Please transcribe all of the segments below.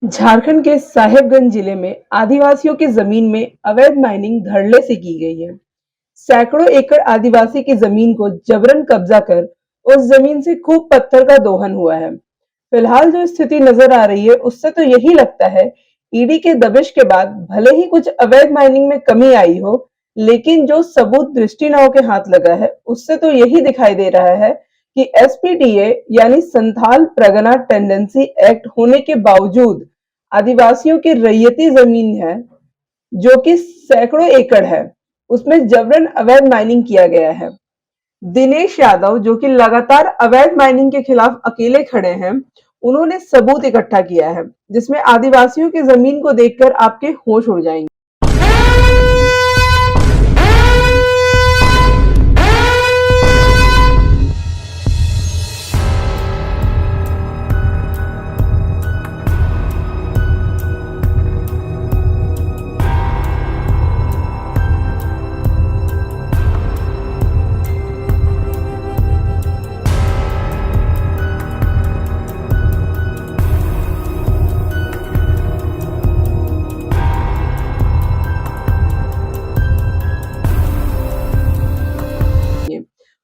झारखंड के साहेबगंज जिले में आदिवासियों की जमीन में अवैध माइनिंग धड़ल्ले से की गई है। सैकड़ों एकड़ आदिवासी की जमीन को जबरन कब्जा कर उस जमीन से खूब पत्थर का दोहन हुआ है। फिलहाल जो स्थिति नजर आ रही है उससे तो यही लगता है ईडी के दबिश के बाद भले ही कुछ अवैध माइनिंग में कमी आई हो, लेकिन जो सबूत दृष्टिनों के हाथ लगा है उससे तो यही दिखाई दे रहा है कि एसपीटीए यानी संथाल परगना टेंडेंसी एक्ट होने के बावजूद आदिवासियों की रैयती जमीन है जो कि सैकड़ों एकड़ है, उसमें जबरन अवैध माइनिंग किया गया है। दिनेश यादव जो कि लगातार अवैध माइनिंग के खिलाफ अकेले खड़े हैं, उन्होंने सबूत इकट्ठा किया है जिसमें आदिवासियों की जमीन को देखकर आपके होश उड़ जाएंगे।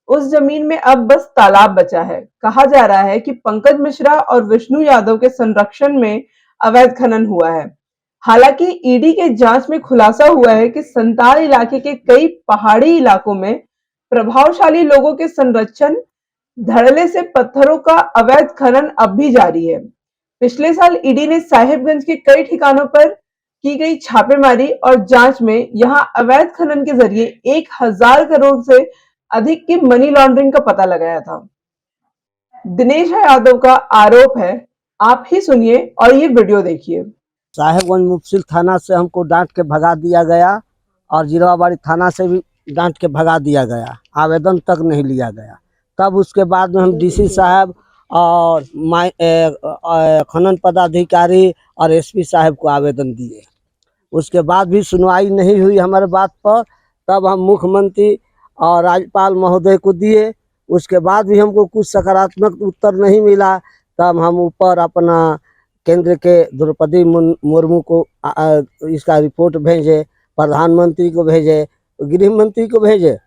उस जमीन में अब बस तालाब बचा है। कहा जा रहा है कि पंकज मिश्रा और विष्णु यादव के संरक्षण में अवैध खनन हुआ है। हालांकि ईडी के जांच में खुलासा हुआ है कि संताल इलाके के कई पहाड़ी इलाकों में प्रभावशाली लोगों के संरक्षण धड़ल्ले से पत्थरों का अवैध खनन अब भी जारी है। पिछले साल ईडी ने साहेबगंज के कई ठिकानों पर की गई छापेमारी और जांच में यहां अवैध खनन के जरिए 1,000 करोड़ से अधिक की मनी लॉन्ड्रिंग का पता लगाया था। दिनेश यादव का आरोप है, आप ही सुनिए और ये वीडियो देखिए। साहेबगंज मुफसिल थाना से हमको डांट के भगा दिया गया और जिरवाबाड़ी थाना से भी डांट के भगा दिया गया, आवेदन तक नहीं लिया गया। तब उसके बाद में हम डीसी साहब और खनन पदाधिकारी और एसपी साहब को आवेदन दिए। उसके बाद भी सुनवाई नहीं हुई हमारे बात पर। तब हम मुख्यमंत्री और राज्यपाल महोदय को दिए, उसके बाद भी हमको कुछ सकारात्मक उत्तर नहीं मिला। तब हम ऊपर अपना केंद्र के द्रौपदी मुर्मू को इसका रिपोर्ट भेजे, प्रधानमंत्री को भेजे, गृह मंत्री को भेजे।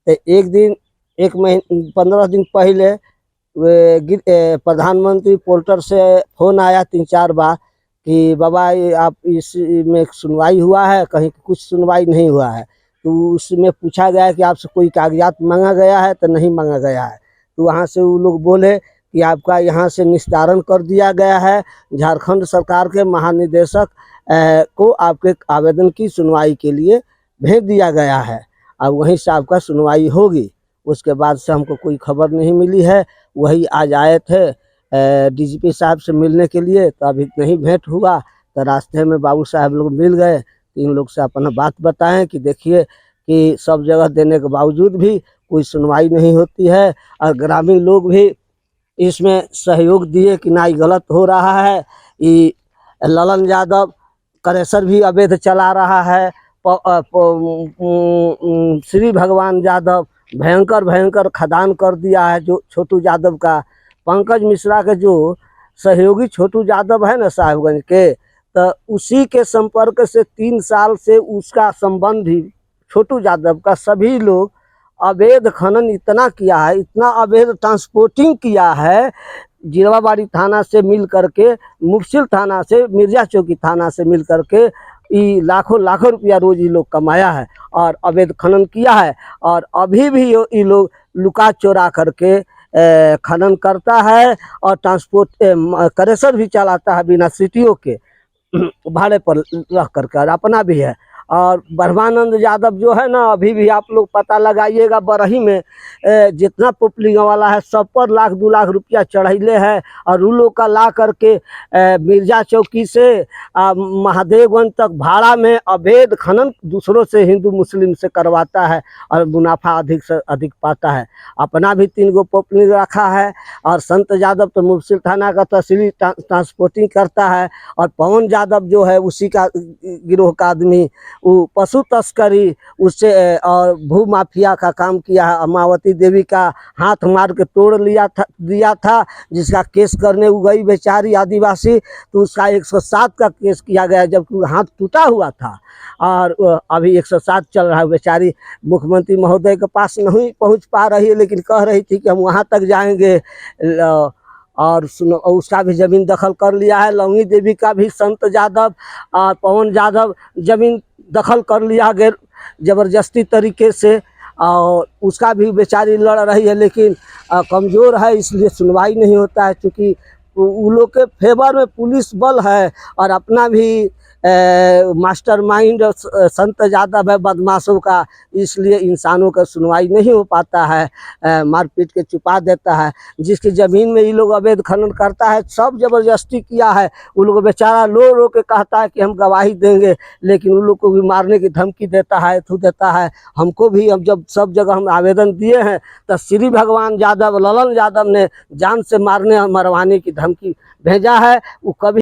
तो एक दिन 15 दिन पहले प्रधानमंत्री पोर्टल से फ़ोन आया 3-4 बार कि बाबा आप इसमें सुनवाई हुआ है, कहीं कुछ सुनवाई नहीं हुआ है। तो उसमें पूछा गया कि आपसे कोई कागजात मांगा गया है, तो नहीं मांगा गया है। तो वहाँ से वो लोग बोले कि आपका यहाँ से निस्तारण कर दिया गया है। झारखंड सरकार के महानिदेशक को आपके आवेदन की सुनवाई के लिए भेज दिया गया है, अब वहीं से आपका सुनवाई होगी। उसके बाद से हमको कोई खबर नहीं मिली है। वही आज आए थे डीजीपी साहब से मिलने के लिए, तो अभी नहीं भेंट हुआ। तो रास्ते में बाबू साहब लोग मिल गए, इन लोग से अपना बात बताएं कि देखिए कि सब जगह देने के बावजूद भी कोई सुनवाई नहीं होती है और ग्रामीण लोग भी इसमें सहयोग दिए कि ना, गलत हो रहा है। ये ललन यादव करेसर भी अवैध चला रहा है। श्री भगवान यादव भयंकर भयंकर खदान कर दिया है जो छोटू यादव का। पंकज मिश्रा के जो सहयोगी छोटू यादव है ना साहेबगंज के, तो उसी के संपर्क से 3 साल से उसका संबंधी छोटू यादव का सभी लोग अवैध खनन इतना किया है, इतना अवैध ट्रांसपोर्टिंग किया है। जिरवाबाड़ी थाना से मिल करके, मुफसिल थाना से, मिर्जा चौकी थाना से मिल करके लाखों लाखों रुपया रोज ये लोग कमाया है और अवैध खनन किया है। और अभी भी ये लोग लुका चोरा करके खनन करता है और ट्रांसपोर्ट करेसर भी चलाता है बिना सीटीओ के भाड़े पर रह करके, और अपना भी है। और ब्रह्मानंद यादव जो है ना, अभी भी आप लोग पता लगाइएगा, बरही में जितना पुपलिंग वाला है सब पर 1-2 लाख रुपया चढ़ैले है। और उन लोग का ला करके मिर्जा चौकी से महादेवगंज तक भाड़ा में अवैध खनन दूसरों से, हिंदू मुस्लिम से करवाता है और मुनाफा अधिक से अधिक पाता है। अपना भी 3 गो पुपलिंग रखा है। और संत यादव तो मुफसिल थाना का तहसीली ट्रांसपोर्टिंग करता है। और पवन यादव जो है उसी का गिरोह का आदमी, वो पशु तस्करी उससे और भू माफिया का काम किया है। अमावती देवी का हाथ मार के तोड़ दिया था, जिसका केस करने वो गई बेचारी आदिवासी, तो उसका 107 का केस किया गया, जबकि हाथ टूटा हुआ था। और अभी 107 चल रहा है। बेचारी मुख्यमंत्री महोदय के पास नहीं पहुंच पा रही है, लेकिन कह रही थी कि हम वहां तक जाएंगे। और सुनो, उसका भी ज़मीन दखल कर लिया है। लौंगी देवी का भी संत यादव और पवन यादव ज़मीन दखल कर लिया गया ज़बरदस्ती तरीके से, और उसका भी बेचारी लड़ रही है, लेकिन कमज़ोर है, इसलिए सुनवाई नहीं होता है। क्योंकि उन लोग के फेवर में पुलिस बल है और अपना भी मास्टरमाइंड संत यादव है बदमाशों का, इसलिए इंसानों का सुनवाई नहीं हो पाता है। मार पीट के छुपा देता है। जिसकी ज़मीन में ये लोग अवैध खनन करता है, सब ज़बरदस्ती किया है। उन लोग बेचारा रो रो के कहता है कि हम गवाही देंगे, लेकिन उन लोग को भी मारने की धमकी देता है, थू देता है। हमको भी, अब जब सब जगह हम आवेदन दिए हैं, तो श्री भगवान यादव, ललन यादव ने जान से मारने और मरवाने की धमकी भेजा है। वो कभी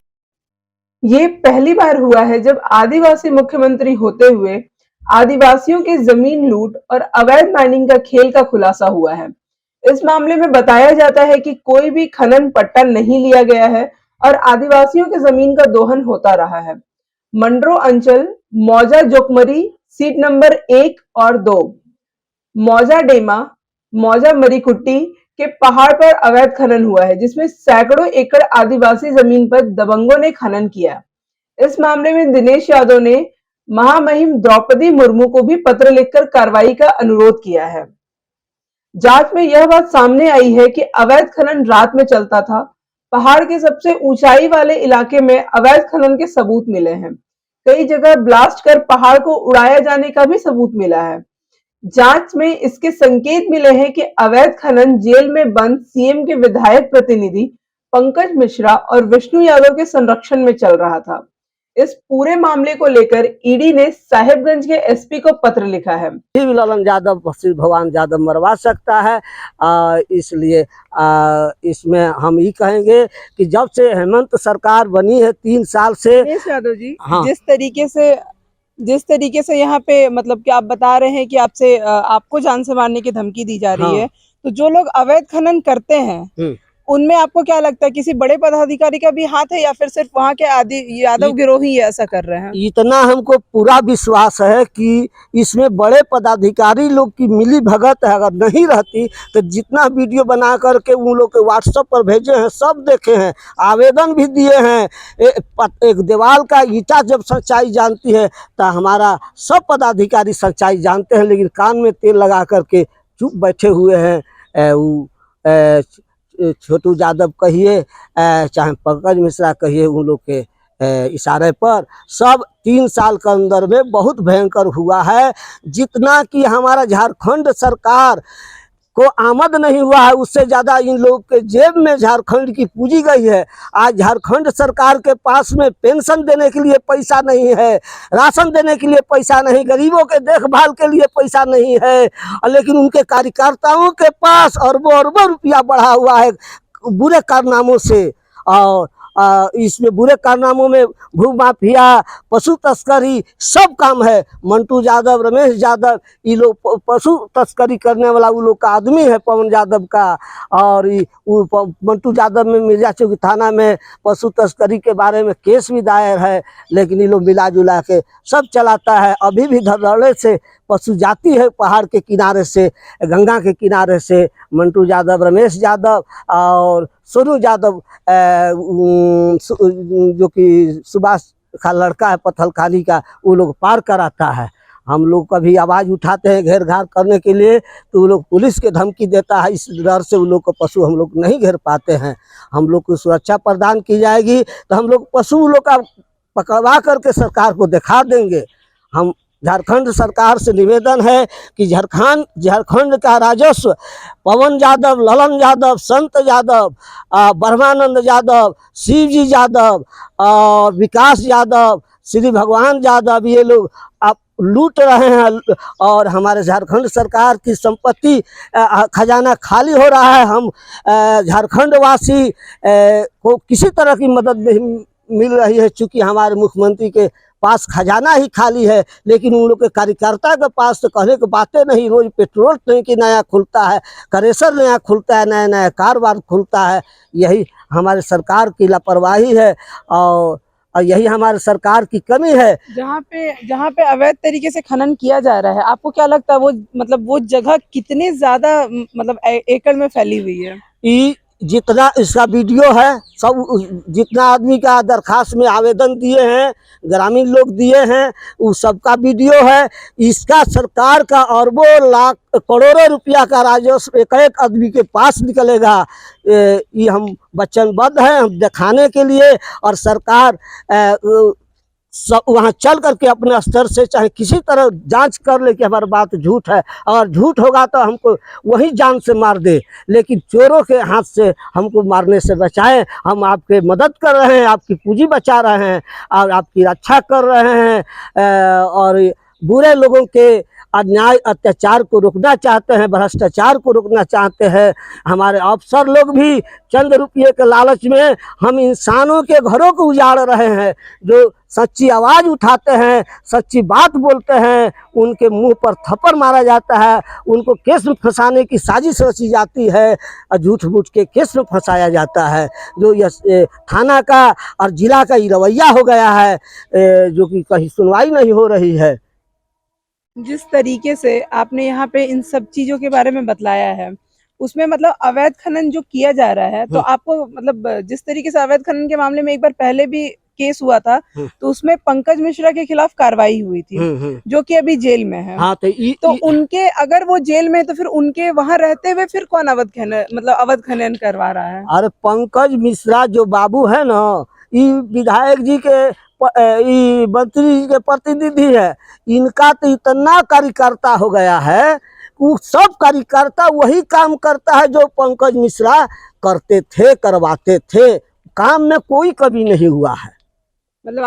ये पहली बार हुआ है जब आदिवासी मुख्यमंत्री होते हुए आदिवासियों की जमीन लूट और अवैध माइनिंग का खेल का खुलासा हुआ है। इस मामले में बताया जाता है कि कोई भी खनन पट्टा नहीं लिया गया है और आदिवासियों की जमीन का दोहन होता रहा है। मंडरो अंचल, मौजा जोकमरी, सीट नंबर 1 और 2, मौजा डेमा, मौजा मरीकुट्टी के पहाड़ पर अवैध खनन हुआ है, जिसमें सैकड़ों एकड़ आदिवासी जमीन पर दबंगों ने खनन किया। इस मामले में दिनेश यादव ने महामहिम द्रौपदी मुर्मू को भी पत्र लिखकर कार्रवाई का अनुरोध किया है। जांच में यह बात सामने आई है कि अवैध खनन रात में चलता था। पहाड़ के सबसे ऊंचाई वाले इलाके में अवैध खनन के सबूत मिले हैं। कई जगह ब्लास्ट कर पहाड़ को उड़ाया जाने का भी सबूत मिला है। जांच में इसके संकेत मिले हैं कि अवैध खनन जेल में बंद सीएम के विधायक प्रतिनिधि पंकज मिश्रा और विष्णु यादव के संरक्षण में चल रहा था। इस पूरे मामले को लेकर ईडी ने साहिबगंज के एसपी को पत्र लिखा है। भी ललन यादव, श्री भगवान यादव मरवा सकता है। इसलिए इसमें हम ये कहेंगे कि जब से हेमंत सरकार बनी है 3 साल से, दिनेश यादव जी, हाँ, जिस तरीके से यहाँ पे मतलब कि आप बता रहे हैं कि आपको जान से मारने की धमकी दी जा रही हाँ, है, तो जो लोग अवैध खनन करते हैं उनमें आपको क्या लगता है किसी बड़े पदाधिकारी का भी हाथ है या फिर सिर्फ वहाँ के आदि यादव गिरोह ही ऐसा कर रहे हैं? इतना हमको पूरा विश्वास है कि इसमें बड़े पदाधिकारी लोग की मिली भगत है। अगर नहीं रहती तो जितना वीडियो बना करके उन लोग के व्हाट्सएप पर भेजे हैं, सब देखे हैं, आवेदन भी दिए हैं। एक दीवार का ईंटा जब सच्चाई जानती है तो हमारा सब पदाधिकारी सच्चाई जानते हैं, लेकिन कान में तेल लगा करके चुप बैठे हुए हैं। छोटू यादव कहिए, चाहे पंकज मिश्रा कहिए, उन लोग के इशारे पर सब 3 साल के अंदर में बहुत भयंकर हुआ है। जितना कि हमारा झारखंड सरकार को आमद नहीं हुआ है, उससे ज़्यादा इन लोग के जेब में झारखंड की पूंजी गई है। आज झारखंड सरकार के पास में पेंशन देने के लिए पैसा नहीं है, राशन देने के लिए पैसा नहीं, गरीबों के देखभाल के लिए पैसा नहीं है, लेकिन उनके कार्यकर्ताओं के पास अरबों अरबों रुपया बढ़ा हुआ है बुरे कारनामों से। और इसमें बुरे कारनामों में भू माफिया, पशु तस्करी सब काम है। मंटू यादव, रमेश यादव, ये लोग पशु तस्करी करने वाला वो लोग का आदमी है पवन यादव का। और मंटू यादव में मिर्जा चौकी थाना में पशु तस्करी के बारे में केस भी दायर है, लेकिन ये लोग मिला जुला के सब चलाता है। अभी भी धड़ल्ले से पशु जाती है पहाड़ के किनारे से, गंगा के किनारे से। मंटू यादव, रमेश यादव और सोनू यादव, जो कि सुभाष का लड़का है पत्थलखानी का, वो लोग पार कराता है। हम लोग कभी आवाज़ उठाते हैं घेर घार करने के लिए तो वो लोग पुलिस के धमकी देता है। इस डर से वो लोग को पशु हम लोग नहीं घेर पाते हैं। हम लोग को सुरक्षा प्रदान की जाएगी तो हम लोग पशु लोग का पकड़वा करके सरकार को दिखा देंगे। हम झारखंड सरकार से निवेदन है कि झारखंड का राजस्व पवन यादव, ललन यादव, संत यादव, ब्रह्मानंद यादव, शिवजी यादव और विकास यादव, श्री भगवान यादव, ये लोग आप लूट रहे हैं और हमारे झारखंड सरकार की संपत्ति खजाना खाली हो रहा है। हम झारखंड वासी को किसी तरह की मदद नहीं मिल रही है, चूँकि हमारे मुख्यमंत्री के पास खजाना ही खाली है, लेकिन उन लोग के कार्यकर्ता के पास तो कहने की बातें नहीं। रोज पेट्रोल टंकी नया खुलता है, क्रेशर नया खुलता है, नया नया कारोबार खुलता है। यही हमारे सरकार की लापरवाही है और यही हमारे सरकार की कमी है। जहाँ पे अवैध तरीके से खनन किया जा रहा है, आपको क्या लगता है वो मतलब वो जगह कितने ज्यादा मतलब एकड़ में फैली हुई है? ई जितना इसका वीडियो है, सब जितना आदमी का दरखास्त में आवेदन दिए हैं, ग्रामीण लोग दिए हैं, वो सबका वीडियो है। इसका सरकार का अरबों लाख करोड़ों रुपया का राजस्व एक एक आदमी के पास निकलेगा। ये हम वचनबद्ध हैं हम दिखाने के लिए, और सरकार सब वहाँ चल करके अपने स्तर से चाहे किसी तरह जांच कर ले कि हमारी बात झूठ है। अगर झूठ होगा तो हमको वही जान से मार दे, लेकिन चोरों के हाथ से हमको मारने से बचाएं। हम आपके मदद कर रहे हैं, आपकी पूंजी बचा रहे हैं और आपकी रक्षा कर रहे हैं, और बुरे लोगों के अन्याय अत्याचार को रोकना चाहते हैं, भ्रष्टाचार को रोकना चाहते हैं। हमारे अफसर लोग भी चंद रुपये के लालच में हम इंसानों के घरों को उजाड़ रहे हैं। जो सच्ची आवाज़ उठाते हैं, सच्ची बात बोलते हैं, उनके मुंह पर थप्पड़ मारा जाता है, उनको केस में फंसाने की साजिश रची जाती है और झूठ मूठ के केस में फंसाया जाता है। जो यह थाना का और जिला का ही रवैया हो गया है, जो कि कहीं सुनवाई नहीं हो रही है। जिस तरीके से आपने यहाँ पे इन सब चीजों के बारे में बतलाया है, उसमें मतलब अवैध खनन जो किया जा रहा है, तो आपको मतलब जिस तरीके से अवैध खनन के मामले में एक बार पहले भी केस हुआ था, तो उसमें पंकज मिश्रा के खिलाफ कार्रवाई हुई थी, जो कि अभी जेल में है। हाँ, तो उनके अगर वो जेल में है तो फिर उनके वहां रहते हुए फिर कौन अवैध खनन मतलब अवैध खनन करवा रहा है? अरे पंकज मिश्रा जो बाबू है ना, ये विधायक जी के मंत्री जी के प्रतिनिधि है। इनका तो इतना कार्यकर्ता हो गया है, वो सब कार्यकर्ता वही काम करता है जो पंकज मिश्रा करते थे, करवाते थे। काम में कोई कमी नहीं हुआ है। मतलब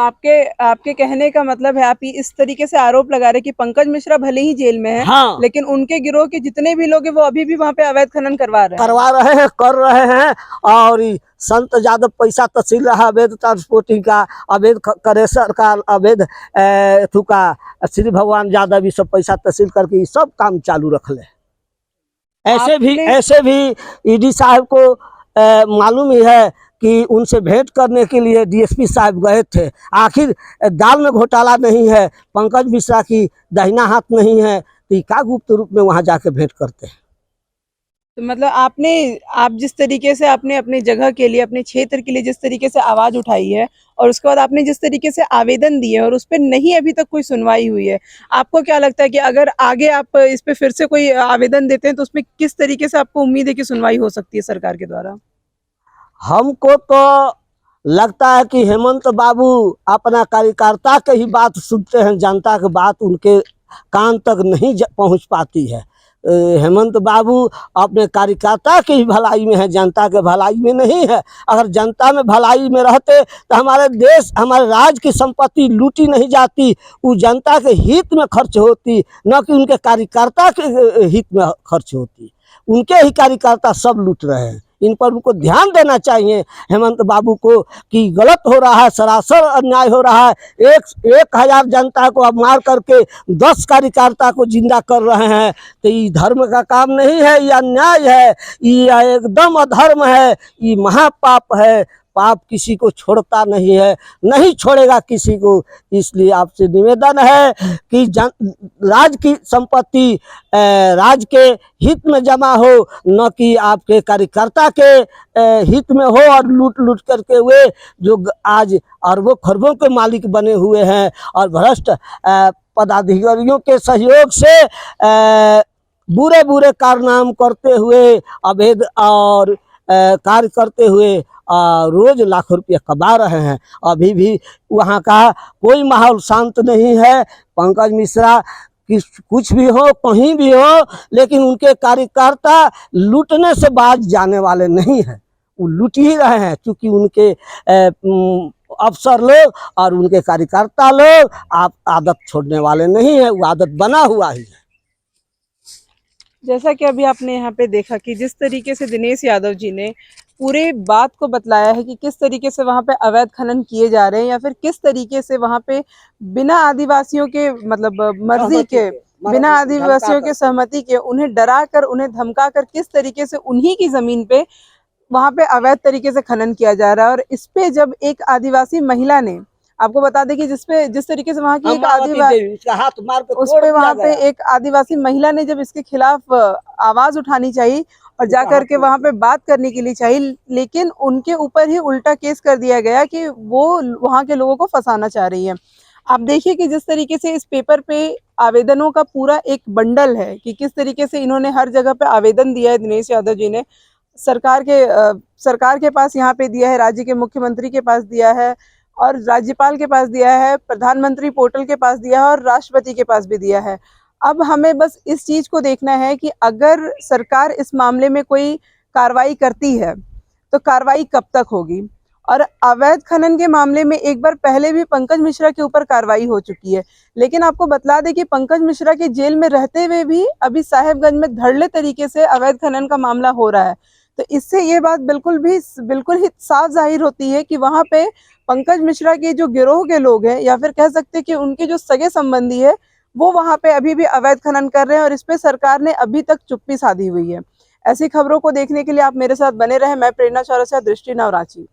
आपके कहने का मतलब है, आप इस तरीके से आरोप लगा रहे कि पंकज मिश्रा भले ही जेल में है, हाँ, लेकिन उनके गिरोह के जितने भी लोग हैं वो अभी भी वहां पे अवैध खनन करवा रहे हैं, कर रहे हैं। और संत यादव पैसा तहसील रहा, अवैध ट्रांसपोर्टिंग का, अवैध क्रेशर का, अवैध का श्री भगवान यादव ये सब पैसा तहसील करके सब काम चालू रख ले। ऐसे भी ईडी साहब को मालूम ही है कि उनसे भेंट करने के लिए डीएसपी साहब गए थे। आखिर दाल में घोटाला नहीं है, पंकज मिश्रा की दाहिना हाथ नहीं है, तो क्या गुप्त रूप में वहां जाके भेंट करते हैं? तो मतलब आप जिस तरीके से आपने अपने जगह के लिए, अपने क्षेत्र के लिए जिस तरीके से आवाज उठाई है, और उसके बाद आपने जिस तरीके से आवेदन दिए और उस पर नहीं अभी तक कोई सुनवाई हुई है, आपको क्या लगता है कि अगर आगे आप इस पे फिर से कोई आवेदन देते हैं तो उसमें किस तरीके से आपको उम्मीद है कि सुनवाई हो सकती है सरकार के द्वारा? हमको तो लगता है कि हेमंत बाबू अपना कार्यकर्ता के ही बात सुनते हैं, जनता की बात उनके कान तक नहीं पहुंच पाती है। हेमंत बाबू अपने कार्यकर्ता की ही भलाई में है, जनता के भलाई में नहीं है। अगर जनता में भलाई में रहते तो हमारे देश, हमारे राज्य की संपत्ति लूटी नहीं जाती, वो जनता के हित में खर्च होती, न कि उनके कार्यकर्ता के हित में खर्च होती। उनके ही कार्यकर्ता सब लूट रहे हैं। इन पर उनको ध्यान देना चाहिए हेमंत बाबू को कि गलत हो रहा है, सरासर अन्याय हो रहा है। 1000 जनता को अब मार करके 10 कार्यकर्ता को जिंदा कर रहे हैं, तो ये धर्म का काम नहीं है, ये अन्याय है, ये एकदम अधर्म है, ये महापाप है। पाप किसी को छोड़ता नहीं है, नहीं छोड़ेगा किसी को। इसलिए आपसे निवेदन है कि राज्य की संपत्ति राज्य के हित में जमा हो, न कि आपके कार्यकर्ता के हित में हो, और लूट लूट करके वे जो आज अरबों खरबों के मालिक बने हुए हैं और भ्रष्ट पदाधिकारियों के सहयोग से बुरे बुरे कारनाम करते हुए, अवैध और कार्य करते हुए रोज लाखों रुपये कमा रहे हैं। अभी भी वहाँ का कोई माहौल शांत नहीं है। पंकज मिश्रा कुछ भी हो, कहीं भी हो, लेकिन उनके कार्यकर्ता लूटने से बाज जाने वाले नहीं हैं। वो लूट ही रहे हैं, क्योंकि उनके अफसर लोग और उनके कार्यकर्ता लोग आप आदत छोड़ने वाले नहीं है, वो आदत बना हुआ ही है। जैसा कि अभी आपने यहाँ पे देखा कि जिस तरीके से दिनेश यादव जी ने पूरे बात को बतलाया है कि किस तरीके से वहाँ पे अवैध खनन किए जा रहे हैं या फिर किस तरीके से वहाँ पे बिना आदिवासियों के मतलब मर्जी के, बिना आदिवासियों के सहमति के उन्हें डरा कर, उन्हें धमका कर किस तरीके से उन्हीं की जमीन पे वहाँ पे अवैध तरीके से खनन किया जा रहा है। और इस पे जब एक आदिवासी महिला ने, आपको बता दें कि जिस तरीके से वहाँ की एक उस पे वहाँ पे एक आदिवासी महिला ने जब इसके खिलाफ आवाज उठानी चाहिए और जा करके वहाँ पे बात करने के लिए चाहिए, लेकिन उनके ऊपर ही उल्टा केस कर दिया गया कि वो वहाँ के लोगों को फंसाना चाह रही है। आप देखिए कि जिस तरीके से इस पेपर पे आवेदनों का पूरा एक बंडल है कि किस तरीके से इन्होंने हर जगह पे आवेदन दिया है, दिनेश यादव जी ने सरकार के पास यहाँ पे दिया है, राज्य के मुख्यमंत्री के पास दिया है और राज्यपाल के पास दिया है, प्रधानमंत्री पोर्टल के पास दिया है और राष्ट्रपति के पास भी दिया है। अब हमें बस इस चीज को देखना है कि अगर सरकार इस मामले में कोई कार्रवाई करती है तो कार्रवाई कब तक होगी। और अवैध खनन के मामले में एक बार पहले भी पंकज मिश्रा के ऊपर कार्रवाई हो चुकी है, लेकिन आपको बतला दें कि पंकज मिश्रा के जेल में रहते हुए भी अभी साहेबगंज में धड़ल्ले तरीके से अवैध खनन का मामला हो रहा है। तो इससे ये बात बिल्कुल ही साफ जाहिर होती है कि वहां पे पंकज मिश्रा के जो गिरोह के लोग हैं या फिर कह सकते हैं कि उनके जो सगे संबंधी है वो वहां पे अभी भी अवैध खनन कर रहे हैं और इस पे सरकार ने अभी तक चुप्पी साधी हुई है। ऐसी खबरों को देखने के लिए आप मेरे साथ बने रहे। मैं प्रेरणा चौरसिया, दृष्टि नाउ रांची।